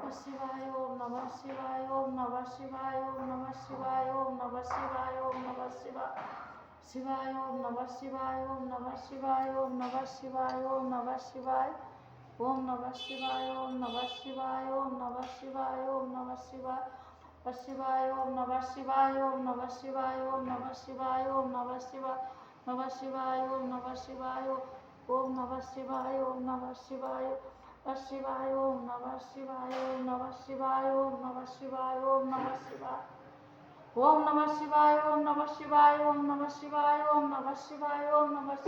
शिवाय ओम नमः शिवाय ओम नमः शिवाय ओम नमः शिवाय ओम नमः शिवाय ओम नमः शिवाय शिवाय ओम नमः शिवाय ओम नमः शिवाय ओम नमः शिवाय ओम नमः शिवाय ओम नमः शिवाय ओम नमः शिवाय ओम नमः शिवाय ओम नमः शिवाय शिवाय ओम नमः शिवाय ओम नमः शिवाय ओम नमः शिवाय ओम नमः शिवाय नमः शिवाय ओम नमः शिवाय ओम नमः शिवाय ओम नमः शिवाय शिवाय ओम नमः शिवाय ओम नमः शिवाय ओम नमः शिवाय ओम नमः शिवाय ओम नमः शिवाय ओम नमः शिवाय ओम नमः शिवाय ओम नमः शिवाय ओम नमः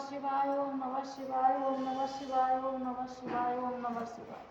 शिवाय ओम नमः शिवाय ओम नमः शिवाय ओम नमः शिवाय ओम नमः शिवाय ओम नमः शिवाय